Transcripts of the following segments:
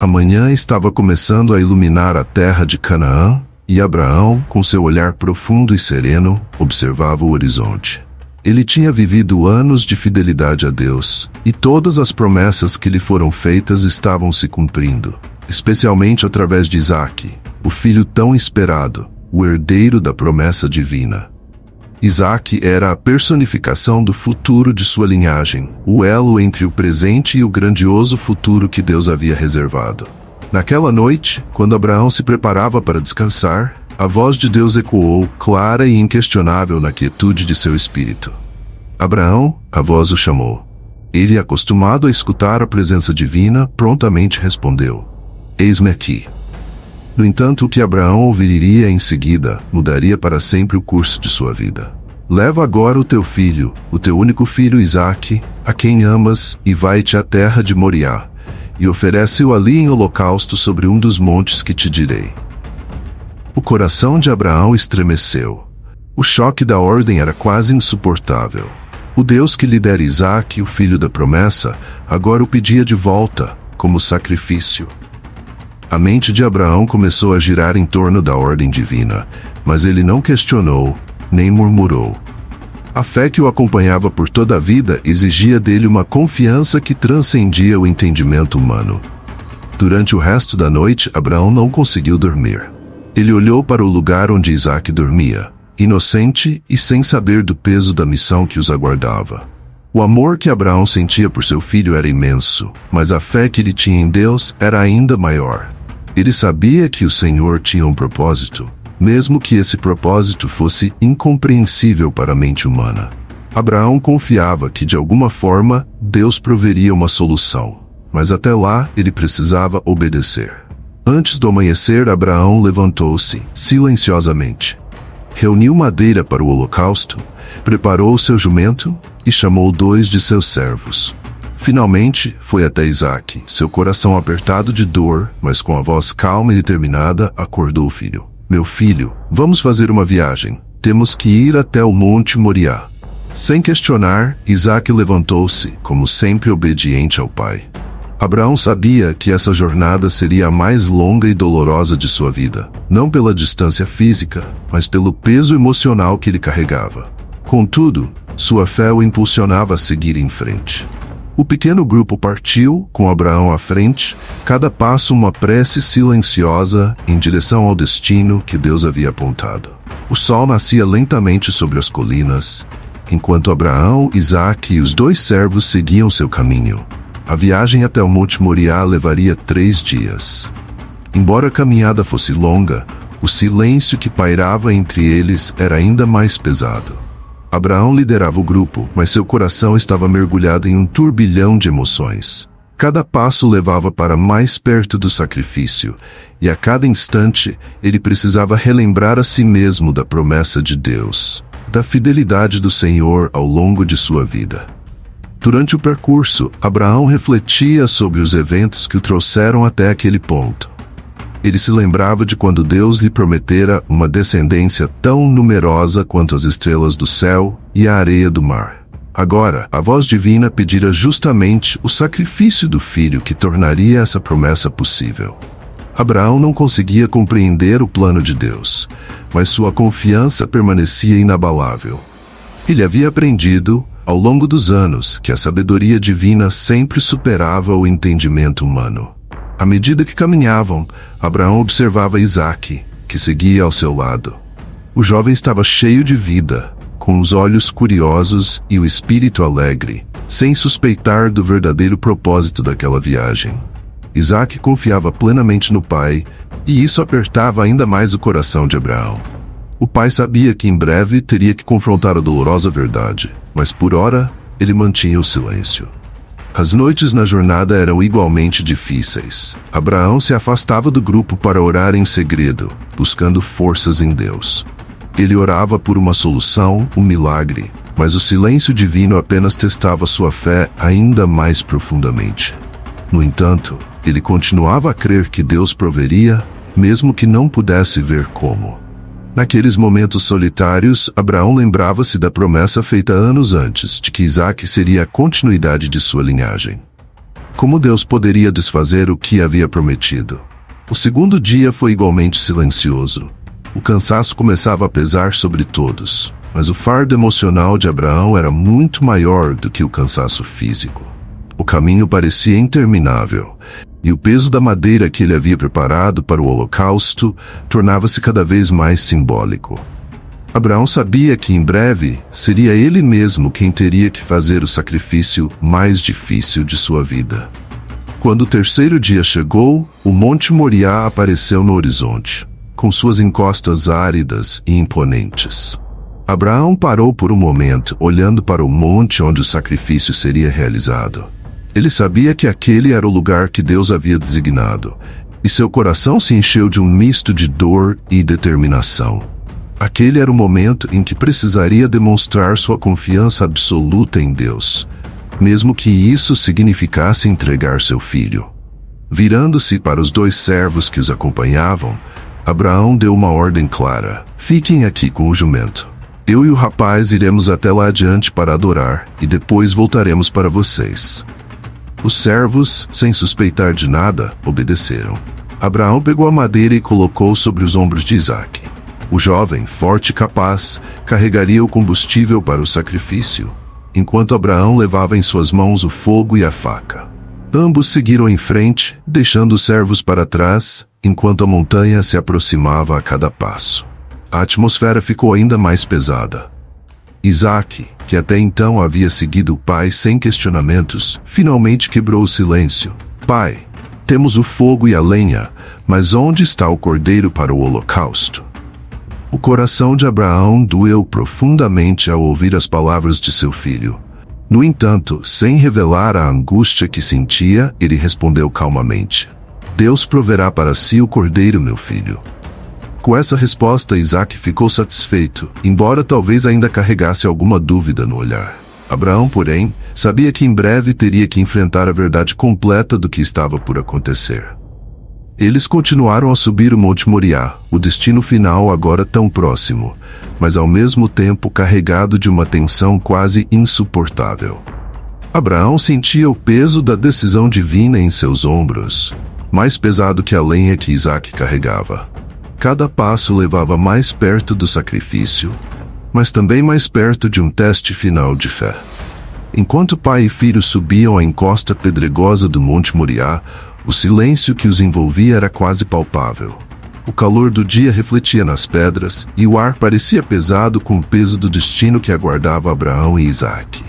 A manhã estava começando a iluminar a terra de Canaã, e Abraão, com seu olhar profundo e sereno, observava o horizonte. Ele tinha vivido anos de fidelidade a Deus, e todas as promessas que lhe foram feitas estavam se cumprindo, especialmente através de Isaque, o filho tão esperado, o herdeiro da promessa divina. Isaque era a personificação do futuro de sua linhagem, o elo entre o presente e o grandioso futuro que Deus havia reservado. Naquela noite, quando Abraão se preparava para descansar, a voz de Deus ecoou, clara e inquestionável na quietude de seu espírito. Abraão, a voz o chamou. Ele, acostumado a escutar a presença divina, prontamente respondeu: Eis-me aqui. No entanto, o que Abraão ouviria em seguida mudaria para sempre o curso de sua vida. Leva agora o teu filho, o teu único filho Isaque, a quem amas, e vai-te à terra de Moriá, e oferece-o ali em holocausto sobre um dos montes que te direi. O coração de Abraão estremeceu. O choque da ordem era quase insuportável. O Deus que lhe dera Isaque, o filho da promessa, agora o pedia de volta, como sacrifício. A mente de Abraão começou a girar em torno da ordem divina, mas ele não questionou, nem murmurou. A fé que o acompanhava por toda a vida exigia dele uma confiança que transcendia o entendimento humano. Durante o resto da noite, Abraão não conseguiu dormir. Ele olhou para o lugar onde Isaque dormia, inocente e sem saber do peso da missão que os aguardava. O amor que Abraão sentia por seu filho era imenso, mas a fé que ele tinha em Deus era ainda maior. Ele sabia que o Senhor tinha um propósito, mesmo que esse propósito fosse incompreensível para a mente humana. Abraão confiava que, de alguma forma, Deus proveria uma solução, mas até lá ele precisava obedecer. Antes do amanhecer, Abraão levantou-se, silenciosamente. Reuniu madeira para o holocausto, preparou o seu jumento e chamou 2 de seus servos. Finalmente, foi até Isaque, seu coração apertado de dor, mas com a voz calma e determinada, acordou o filho. Meu filho, vamos fazer uma viagem. Temos que ir até o Monte Moriá. Sem questionar, Isaque levantou-se, como sempre obediente ao pai. Abraão sabia que essa jornada seria a mais longa e dolorosa de sua vida, não pela distância física, mas pelo peso emocional que ele carregava. Contudo, sua fé o impulsionava a seguir em frente. O pequeno grupo partiu, com Abraão à frente, cada passo uma prece silenciosa em direção ao destino que Deus havia apontado. O sol nascia lentamente sobre as colinas, enquanto Abraão, Isaque e os 2 servos seguiam seu caminho. A viagem até o Monte Moriá levaria 3 dias. Embora a caminhada fosse longa, o silêncio que pairava entre eles era ainda mais pesado. Abraão liderava o grupo, mas seu coração estava mergulhado em um turbilhão de emoções. Cada passo levava para mais perto do sacrifício, e a cada instante ele precisava relembrar a si mesmo da promessa de Deus, da fidelidade do Senhor ao longo de sua vida. Durante o percurso, Abraão refletia sobre os eventos que o trouxeram até aquele ponto. Ele se lembrava de quando Deus lhe prometera uma descendência tão numerosa quanto as estrelas do céu e a areia do mar. Agora, a voz divina pedira justamente o sacrifício do filho que tornaria essa promessa possível. Abraão não conseguia compreender o plano de Deus, mas sua confiança permanecia inabalável. Ele havia aprendido, ao longo dos anos, que a sabedoria divina sempre superava o entendimento humano. À medida que caminhavam, Abraão observava Isaque, que seguia ao seu lado. O jovem estava cheio de vida, com os olhos curiosos e o espírito alegre, sem suspeitar do verdadeiro propósito daquela viagem. Isaque confiava plenamente no pai, e isso apertava ainda mais o coração de Abraão. O pai sabia que em breve teria que confrontar a dolorosa verdade, mas por ora ele mantinha o silêncio. As noites na jornada eram igualmente difíceis. Abraão se afastava do grupo para orar em segredo, buscando forças em Deus. Ele orava por uma solução, um milagre, mas o silêncio divino apenas testava sua fé ainda mais profundamente. No entanto, ele continuava a crer que Deus proveria, mesmo que não pudesse ver como. Naqueles momentos solitários, Abraão lembrava-se da promessa feita anos antes de que Isaque seria a continuidade de sua linhagem. Como Deus poderia desfazer o que havia prometido? O segundo dia foi igualmente silencioso. O cansaço começava a pesar sobre todos, mas o fardo emocional de Abraão era muito maior do que o cansaço físico. O caminho parecia interminável, e o peso da madeira que ele havia preparado para o holocausto tornava-se cada vez mais simbólico. Abraão sabia que em breve seria ele mesmo quem teria que fazer o sacrifício mais difícil de sua vida. Quando o terceiro dia chegou, o Monte Moriá apareceu no horizonte, com suas encostas áridas e imponentes. Abraão parou por um momento, olhando para o monte onde o sacrifício seria realizado. Ele sabia que aquele era o lugar que Deus havia designado, e seu coração se encheu de um misto de dor e determinação. Aquele era o momento em que precisaria demonstrar sua confiança absoluta em Deus, mesmo que isso significasse entregar seu filho. Virando-se para os 2 servos que os acompanhavam, Abraão deu uma ordem clara: fiquem aqui com o jumento. Eu e o rapaz iremos até lá adiante para adorar, e depois voltaremos para vocês. Os servos, sem suspeitar de nada, obedeceram. Abraão pegou a madeira e colocou sobre os ombros de Isaque. O jovem, forte e capaz, carregaria o combustível para o sacrifício, enquanto Abraão levava em suas mãos o fogo e a faca. Ambos seguiram em frente, deixando os servos para trás, enquanto a montanha se aproximava a cada passo. A atmosfera ficou ainda mais pesada. Isaque, que até então havia seguido o pai sem questionamentos, finalmente quebrou o silêncio. Pai, temos o fogo e a lenha, mas onde está o cordeiro para o holocausto? O coração de Abraão doeu profundamente ao ouvir as palavras de seu filho. No entanto, sem revelar a angústia que sentia, ele respondeu calmamente: Deus proverá para si o cordeiro, meu filho. Com essa resposta, Isaque ficou satisfeito, embora talvez ainda carregasse alguma dúvida no olhar. Abraão, porém, sabia que em breve teria que enfrentar a verdade completa do que estava por acontecer. Eles continuaram a subir o Monte Moriá, o destino final agora tão próximo, mas ao mesmo tempo carregado de uma tensão quase insuportável. Abraão sentia o peso da decisão divina em seus ombros, mais pesado que a lenha que Isaque carregava. Cada passo levava mais perto do sacrifício, mas também mais perto de um teste final de fé. Enquanto pai e filho subiam a encosta pedregosa do Monte Moriá, o silêncio que os envolvia era quase palpável. O calor do dia refletia nas pedras, e o ar parecia pesado com o peso do destino que aguardava Abraão e Isaque.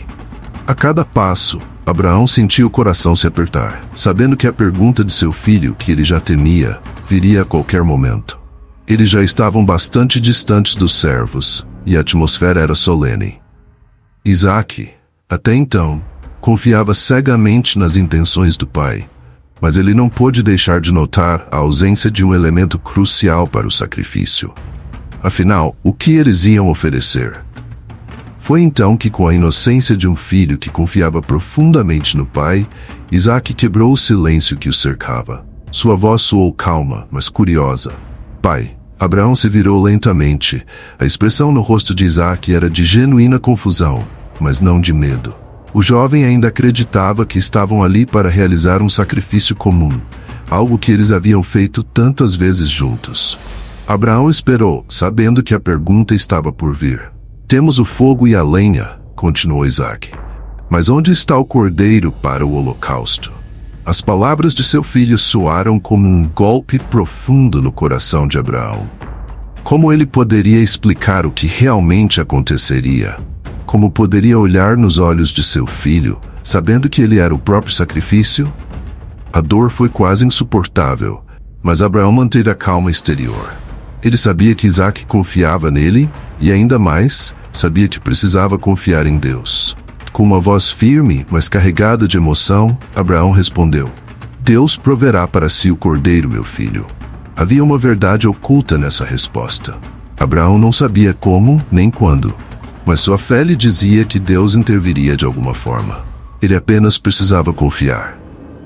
A cada passo, Abraão sentia o coração se apertar, sabendo que a pergunta de seu filho, que ele já temia, viria a qualquer momento. Eles já estavam bastante distantes dos servos, e a atmosfera era solene. Isaque, até então, confiava cegamente nas intenções do pai, mas ele não pôde deixar de notar a ausência de um elemento crucial para o sacrifício. Afinal, o que eles iam oferecer? Foi então que, com a inocência de um filho que confiava profundamente no pai, Isaque quebrou o silêncio que o cercava. Sua voz soou calma, mas curiosa. Pai. Abraão se virou lentamente. A expressão no rosto de Isaque era de genuína confusão, mas não de medo. O jovem ainda acreditava que estavam ali para realizar um sacrifício comum, algo que eles haviam feito tantas vezes juntos. Abraão esperou, sabendo que a pergunta estava por vir. Temos o fogo e a lenha, continuou Isaque. Mas onde está o cordeiro para o holocausto? As palavras de seu filho soaram como um golpe profundo no coração de Abraão. Como ele poderia explicar o que realmente aconteceria? Como poderia olhar nos olhos de seu filho, sabendo que ele era o próprio sacrifício? A dor foi quase insuportável, mas Abraão manteve a calma exterior. Ele sabia que Isaque confiava nele, e ainda mais, sabia que precisava confiar em Deus. Com uma voz firme, mas carregada de emoção, Abraão respondeu: Deus proverá para si o cordeiro, meu filho. Havia uma verdade oculta nessa resposta. Abraão não sabia como, nem quando, mas sua fé lhe dizia que Deus interviria de alguma forma. Ele apenas precisava confiar.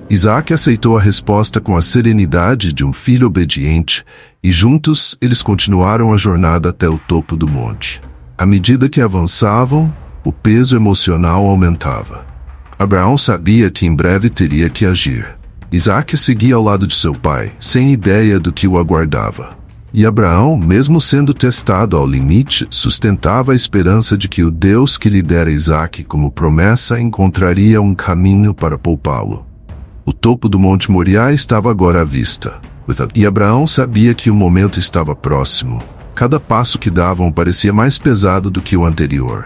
Isaque aceitou a resposta com a serenidade de um filho obediente, e juntos eles continuaram a jornada até o topo do monte. À medida que avançavam, o peso emocional aumentava. Abraão sabia que em breve teria que agir. Isaque seguia ao lado de seu pai, sem ideia do que o aguardava. E Abraão, mesmo sendo testado ao limite, sustentava a esperança de que o Deus que lhe dera Isaque como promessa encontraria um caminho para poupá-lo. O topo do Monte Moriá estava agora à vista, e Abraão sabia que o momento estava próximo. Cada passo que davam parecia mais pesado do que o anterior.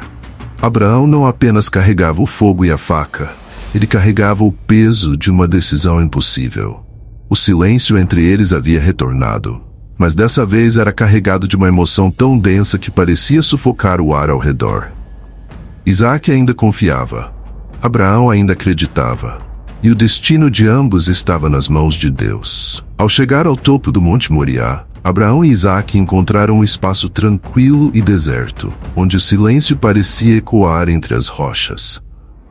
Abraão não apenas carregava o fogo e a faca, ele carregava o peso de uma decisão impossível. O silêncio entre eles havia retornado, mas dessa vez era carregado de uma emoção tão densa que parecia sufocar o ar ao redor. Isaque ainda confiava. Abraão ainda acreditava. E o destino de ambos estava nas mãos de Deus. Ao chegar ao topo do Monte Moriá, Abraão e Isaque encontraram um espaço tranquilo e deserto, onde o silêncio parecia ecoar entre as rochas.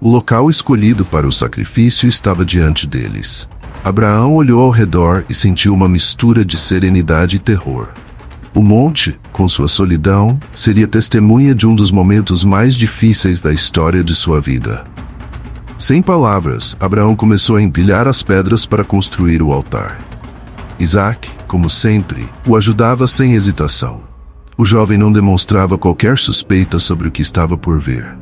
O local escolhido para o sacrifício estava diante deles. Abraão olhou ao redor e sentiu uma mistura de serenidade e terror. O monte, com sua solidão, seria testemunha de um dos momentos mais difíceis da história de sua vida. Sem palavras, Abraão começou a empilhar as pedras para construir o altar. Isaque, como sempre, o ajudava sem hesitação. O jovem não demonstrava qualquer suspeita sobre o que estava por vir.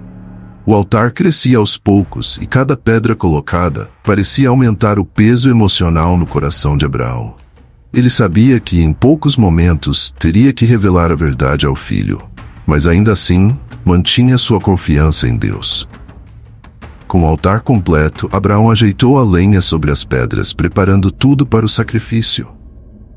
O altar crescia aos poucos e cada pedra colocada parecia aumentar o peso emocional no coração de Abraão. Ele sabia que em poucos momentos teria que revelar a verdade ao filho, mas ainda assim mantinha sua confiança em Deus. Com o altar completo, Abraão ajeitou a lenha sobre as pedras, preparando tudo para o sacrifício.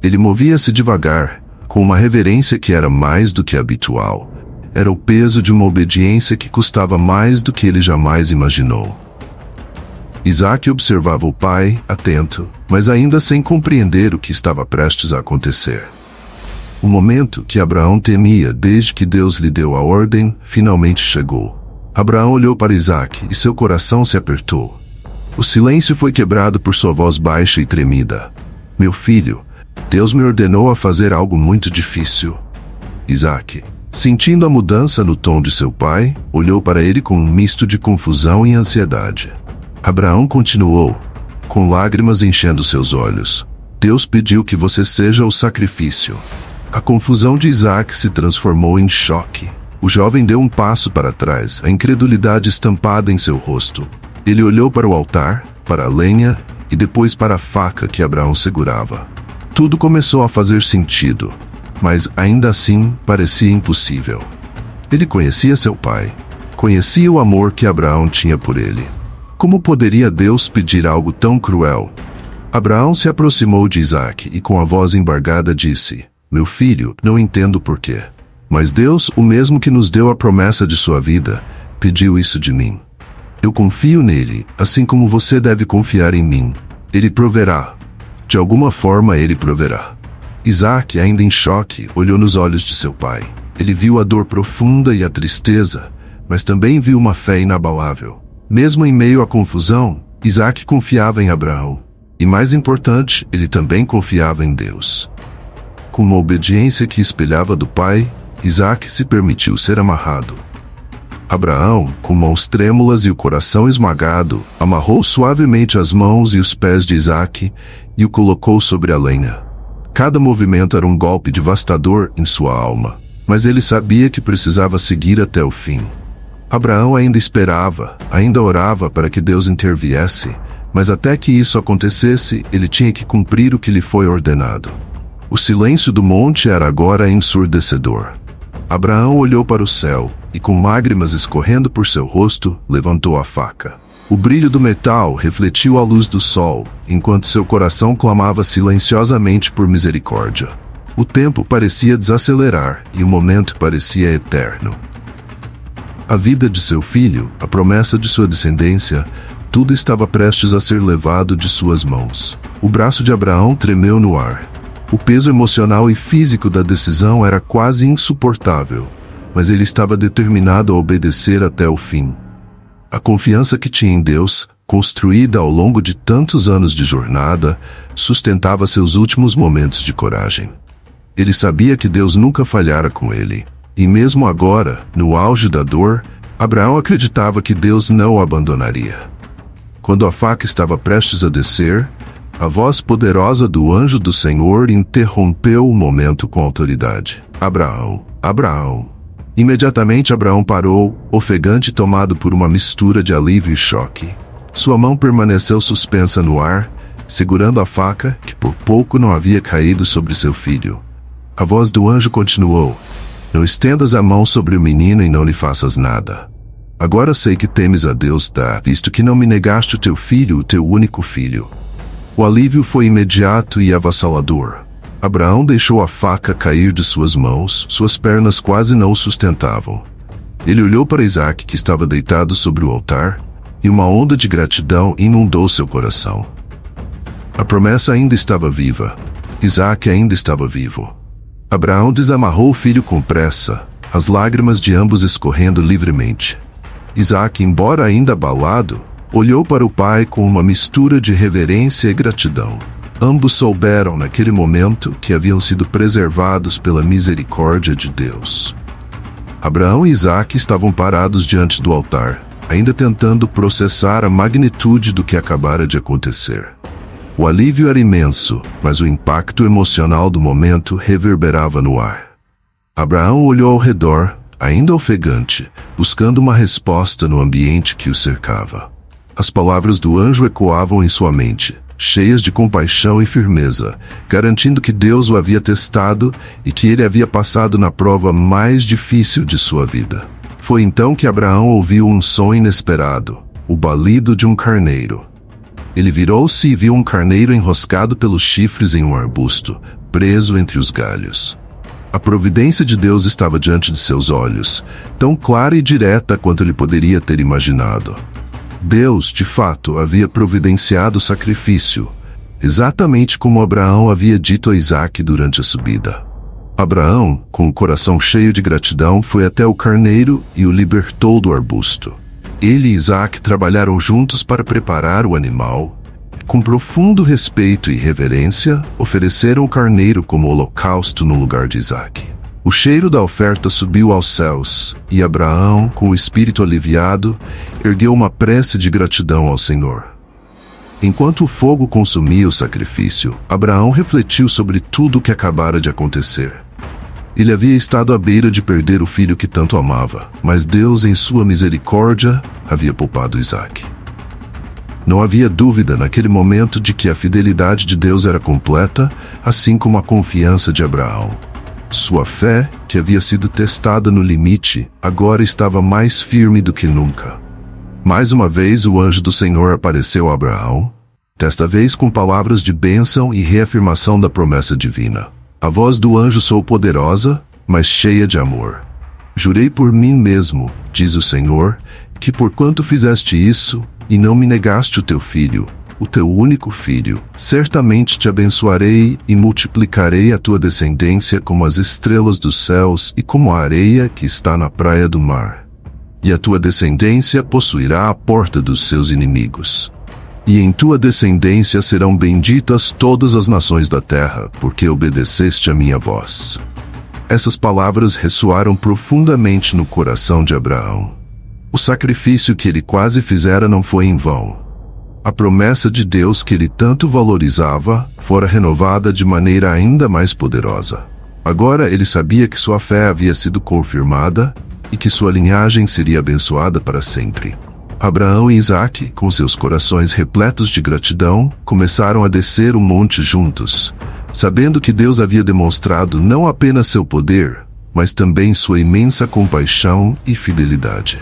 Ele movia-se devagar, com uma reverência que era mais do que habitual. Era o peso de uma obediência que custava mais do que ele jamais imaginou. Isaque observava o pai, atento, mas ainda sem compreender o que estava prestes a acontecer. O momento que Abraão temia desde que Deus lhe deu a ordem, finalmente chegou. Abraão olhou para Isaque e seu coração se apertou. O silêncio foi quebrado por sua voz baixa e tremida. Meu filho, Deus me ordenou a fazer algo muito difícil. Isaque, sentindo a mudança no tom de seu pai, olhou para ele com um misto de confusão e ansiedade. Abraão continuou, com lágrimas enchendo seus olhos. Deus pediu que você seja o sacrifício. A confusão de Isaque se transformou em choque. O jovem deu um passo para trás, a incredulidade estampada em seu rosto. Ele olhou para o altar, para a lenha e depois para a faca que Abraão segurava. Tudo começou a fazer sentido, mas ainda assim parecia impossível. Ele conhecia seu pai, conhecia o amor que Abraão tinha por ele. Como poderia Deus pedir algo tão cruel? Abraão se aproximou de Isaque e com a voz embargada disse: Meu filho, não entendo porquê. Mas Deus, o mesmo que nos deu a promessa de sua vida, pediu isso de mim. Eu confio nele, assim como você deve confiar em mim. Ele proverá. De alguma forma ele proverá. Isaque, ainda em choque, olhou nos olhos de seu pai. Ele viu a dor profunda e a tristeza, mas também viu uma fé inabalável. Mesmo em meio à confusão, Isaque confiava em Abraão. E mais importante, ele também confiava em Deus. Com uma obediência que espelhava do pai, Isaque se permitiu ser amarrado. Abraão, com mãos trêmulas e o coração esmagado, amarrou suavemente as mãos e os pés de Isaque e o colocou sobre a lenha. Cada movimento era um golpe devastador em sua alma, mas ele sabia que precisava seguir até o fim. Abraão ainda esperava, ainda orava para que Deus interviesse, mas até que isso acontecesse, ele tinha que cumprir o que lhe foi ordenado. O silêncio do monte era agora ensurdecedor. Abraão olhou para o céu e, com lágrimas escorrendo por seu rosto, levantou a faca. O brilho do metal refletiu a luz do sol, enquanto seu coração clamava silenciosamente por misericórdia. O tempo parecia desacelerar e o momento parecia eterno. A vida de seu filho, a promessa de sua descendência, tudo estava prestes a ser levado de suas mãos. O braço de Abraão tremeu no ar. O peso emocional e físico da decisão era quase insuportável, mas ele estava determinado a obedecer até o fim. A confiança que tinha em Deus, construída ao longo de tantos anos de jornada, sustentava seus últimos momentos de coragem. Ele sabia que Deus nunca falhara com ele, e mesmo agora, no auge da dor, Abraão acreditava que Deus não o abandonaria. Quando a faca estava prestes a descer, a voz poderosa do anjo do Senhor interrompeu o momento com autoridade. Abraão, Abraão. Imediatamente Abraão parou, ofegante e tomado por uma mistura de alívio e choque. Sua mão permaneceu suspensa no ar, segurando a faca, que por pouco não havia caído sobre seu filho. A voz do anjo continuou: não estendas a mão sobre o menino e não lhe faças nada. Agora sei que temes a Deus, visto que não me negaste o teu filho, o teu único filho. O alívio foi imediato e avassalador. Abraão deixou a faca cair de suas mãos, suas pernas quase não o sustentavam. Ele olhou para Isaque, que estava deitado sobre o altar, e uma onda de gratidão inundou seu coração. A promessa ainda estava viva. Isaque ainda estava vivo. Abraão desamarrou o filho com pressa, as lágrimas de ambos escorrendo livremente. Isaque, embora ainda abalado, olhou para o pai com uma mistura de reverência e gratidão. Ambos souberam naquele momento que haviam sido preservados pela misericórdia de Deus. Abraão e Isaque estavam parados diante do altar, ainda tentando processar a magnitude do que acabara de acontecer. O alívio era imenso, mas o impacto emocional do momento reverberava no ar. Abraão olhou ao redor, ainda ofegante, buscando uma resposta no ambiente que o cercava. As palavras do anjo ecoavam em sua mente, cheias de compaixão e firmeza, garantindo que Deus o havia testado e que ele havia passado na prova mais difícil de sua vida. Foi então que Abraão ouviu um som inesperado, o balido de um carneiro. Ele virou-se e viu um carneiro enroscado pelos chifres em um arbusto, preso entre os galhos. A providência de Deus estava diante de seus olhos, tão clara e direta quanto ele poderia ter imaginado. Deus, de fato, havia providenciado o sacrifício, exatamente como Abraão havia dito a Isaque durante a subida. Abraão, com o coração cheio de gratidão, foi até o carneiro e o libertou do arbusto. Ele e Isaque trabalharam juntos para preparar o animal. Com profundo respeito e reverência, ofereceram o carneiro como holocausto no lugar de Isaque. O cheiro da oferta subiu aos céus, e Abraão, com o espírito aliviado, ergueu uma prece de gratidão ao Senhor. Enquanto o fogo consumia o sacrifício, Abraão refletiu sobre tudo o que acabara de acontecer. Ele havia estado à beira de perder o filho que tanto amava, mas Deus, em sua misericórdia, havia poupado Isaque. Não havia dúvida naquele momento de que a fidelidade de Deus era completa, assim como a confiança de Abraão. Sua fé, que havia sido testada no limite, agora estava mais firme do que nunca. Mais uma vez o anjo do Senhor apareceu a Abraão, desta vez com palavras de bênção e reafirmação da promessa divina. A voz do anjo soou poderosa, mas cheia de amor. Jurei por mim mesmo, diz o Senhor, que porquanto fizeste isso, e não me negaste o teu filho, o teu único filho, certamente te abençoarei e multiplicarei a tua descendência como as estrelas dos céus e como a areia que está na praia do mar. E a tua descendência possuirá a porta dos seus inimigos. E em tua descendência serão benditas todas as nações da terra, porque obedeceste a minha voz. Essas palavras ressoaram profundamente no coração de Abraão. O sacrifício que ele quase fizera não foi em vão. A promessa de Deus que ele tanto valorizava fora renovada de maneira ainda mais poderosa. Agora ele sabia que sua fé havia sido confirmada e que sua linhagem seria abençoada para sempre. Abraão e Isaque, com seus corações repletos de gratidão, começaram a descer o monte juntos, sabendo que Deus havia demonstrado não apenas seu poder, mas também sua imensa compaixão e fidelidade.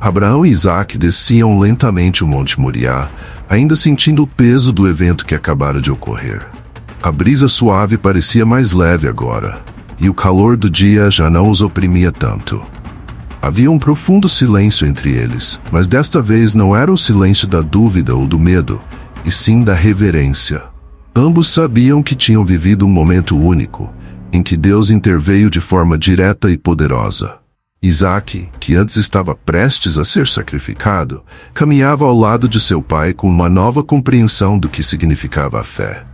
Abraão e Isaque desciam lentamente o Monte Moriá, ainda sentindo o peso do evento que acabara de ocorrer. A brisa suave parecia mais leve agora, e o calor do dia já não os oprimia tanto. Havia um profundo silêncio entre eles, mas desta vez não era o silêncio da dúvida ou do medo, e sim da reverência. Ambos sabiam que tinham vivido um momento único, em que Deus interveio de forma direta e poderosa. Isaque, que antes estava prestes a ser sacrificado, caminhava ao lado de seu pai com uma nova compreensão do que significava a fé.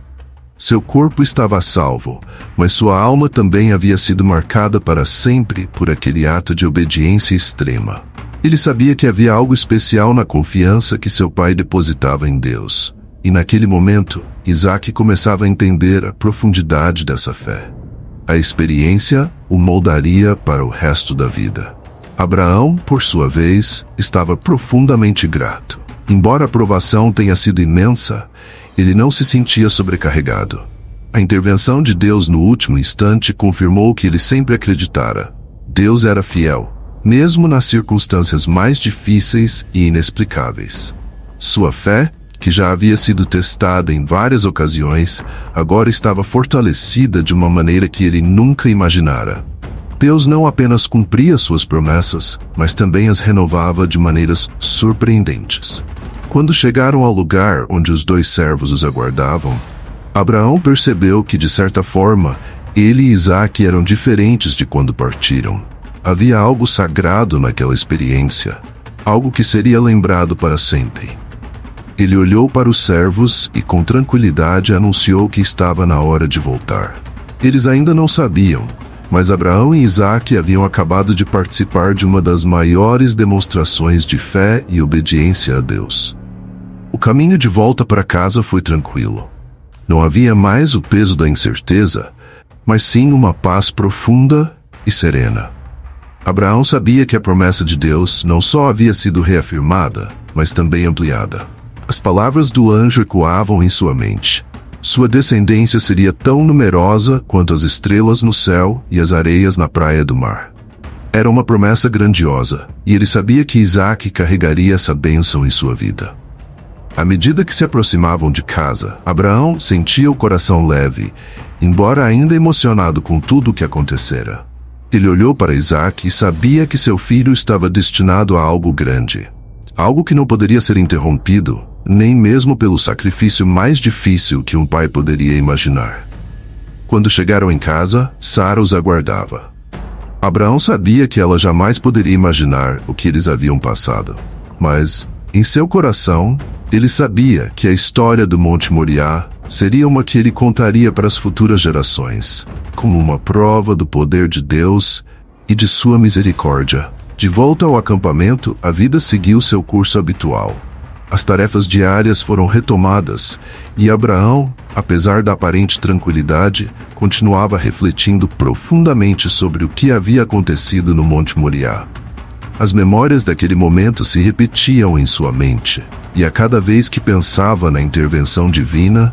Seu corpo estava a salvo, mas sua alma também havia sido marcada para sempre por aquele ato de obediência extrema. Ele sabia que havia algo especial na confiança que seu pai depositava em Deus. E naquele momento, Isaque começava a entender a profundidade dessa fé. A experiência o moldaria para o resto da vida. Abraão, por sua vez, estava profundamente grato. Embora a provação tenha sido imensa, ele não se sentia sobrecarregado. A intervenção de Deus no último instante confirmou o que ele sempre acreditara. Deus era fiel, mesmo nas circunstâncias mais difíceis e inexplicáveis. Sua fé, que já havia sido testada em várias ocasiões, agora estava fortalecida de uma maneira que ele nunca imaginara. Deus não apenas cumpria suas promessas, mas também as renovava de maneiras surpreendentes. Quando chegaram ao lugar onde os 2 servos os aguardavam, Abraão percebeu que, de certa forma, ele e Isaque eram diferentes de quando partiram. Havia algo sagrado naquela experiência, algo que seria lembrado para sempre. Ele olhou para os servos e, com tranquilidade, anunciou que estava na hora de voltar. Eles ainda não sabiam, mas Abraão e Isaque haviam acabado de participar de uma das maiores demonstrações de fé e obediência a Deus. O caminho de volta para casa foi tranquilo. Não havia mais o peso da incerteza, mas sim uma paz profunda e serena. Abraão sabia que a promessa de Deus não só havia sido reafirmada, mas também ampliada. As palavras do anjo ecoavam em sua mente. Sua descendência seria tão numerosa quanto as estrelas no céu e as areias na praia do mar. Era uma promessa grandiosa, e ele sabia que Isaque carregaria essa bênção em sua vida. À medida que se aproximavam de casa, Abraão sentia o coração leve, embora ainda emocionado com tudo o que acontecera. Ele olhou para Isaque e sabia que seu filho estava destinado a algo grande. Algo que não poderia ser interrompido, nem mesmo pelo sacrifício mais difícil que um pai poderia imaginar. Quando chegaram em casa, Sara os aguardava. Abraão sabia que ela jamais poderia imaginar o que eles haviam passado. Mas, em seu coração, ele sabia que a história do Monte Moriá seria uma que ele contaria para as futuras gerações, como uma prova do poder de Deus e de sua misericórdia. De volta ao acampamento, a vida seguiu seu curso habitual. As tarefas diárias foram retomadas e Abraão, apesar da aparente tranquilidade, continuava refletindo profundamente sobre o que havia acontecido no Monte Moriá. As memórias daquele momento se repetiam em sua mente, e a cada vez que pensava na intervenção divina,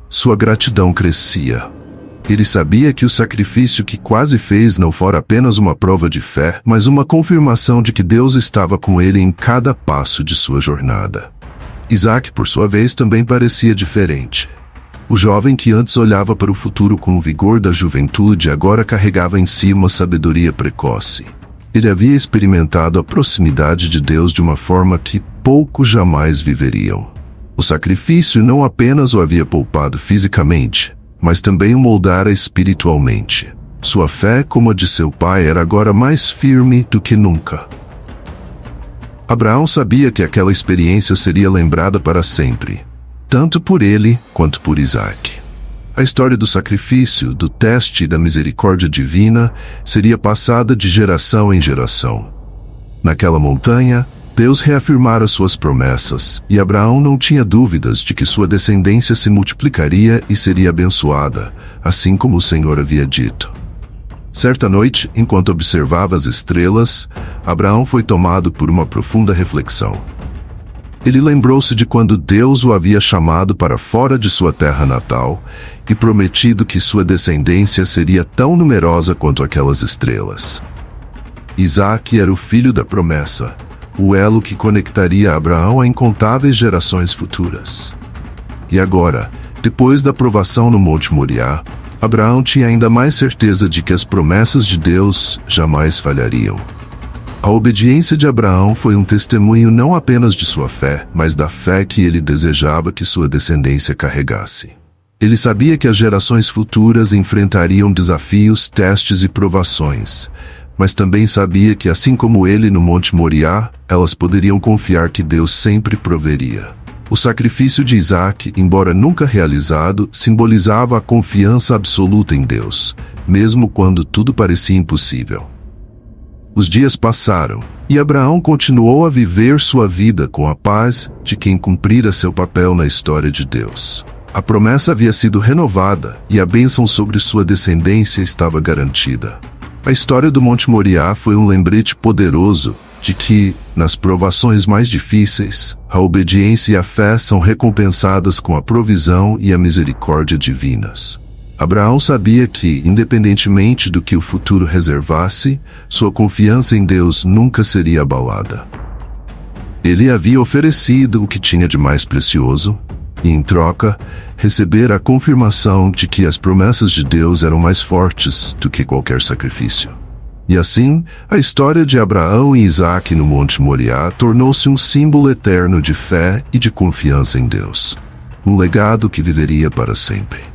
sua gratidão crescia. Ele sabia que o sacrifício que quase fez não fora apenas uma prova de fé, mas uma confirmação de que Deus estava com ele em cada passo de sua jornada. Isaque, por sua vez, também parecia diferente. O jovem que antes olhava para o futuro com o vigor da juventude agora carregava em si uma sabedoria precoce. Ele havia experimentado a proximidade de Deus de uma forma que poucos jamais viveriam. O sacrifício não apenas o havia poupado fisicamente, mas também o moldara espiritualmente. Sua fé, como a de seu pai, era agora mais firme do que nunca. Abraão sabia que aquela experiência seria lembrada para sempre, tanto por ele quanto por Isaque. A história do sacrifício, do teste e da misericórdia divina seria passada de geração em geração. Naquela montanha, Deus reafirmara suas promessas, e Abraão não tinha dúvidas de que sua descendência se multiplicaria e seria abençoada, assim como o Senhor havia dito. Certa noite, enquanto observava as estrelas, Abraão foi tomado por uma profunda reflexão. Ele lembrou-se de quando Deus o havia chamado para fora de sua terra natal e prometido que sua descendência seria tão numerosa quanto aquelas estrelas. Isaque era o filho da promessa, o elo que conectaria Abraão a incontáveis gerações futuras. E agora, depois da provação no Monte Moriá, Abraão tinha ainda mais certeza de que as promessas de Deus jamais falhariam. A obediência de Abraão foi um testemunho não apenas de sua fé, mas da fé que ele desejava que sua descendência carregasse. Ele sabia que as gerações futuras enfrentariam desafios, testes e provações, mas também sabia que, assim como ele no Monte Moriá, elas poderiam confiar que Deus sempre proveria. O sacrifício de Isaque, embora nunca realizado, simbolizava a confiança absoluta em Deus, mesmo quando tudo parecia impossível. Os dias passaram, e Abraão continuou a viver sua vida com a paz de quem cumprira seu papel na história de Deus. A promessa havia sido renovada e a bênção sobre sua descendência estava garantida. A história do Monte Moriá foi um lembrete poderoso de que, nas provações mais difíceis, a obediência e a fé são recompensadas com a provisão e a misericórdia divinas. Abraão sabia que, independentemente do que o futuro reservasse, sua confiança em Deus nunca seria abalada. Ele havia oferecido o que tinha de mais precioso, e, em troca, recebera a confirmação de que as promessas de Deus eram mais fortes do que qualquer sacrifício. E assim, a história de Abraão e Isaque no Monte Moriá tornou-se um símbolo eterno de fé e de confiança em Deus. Um legado que viveria para sempre.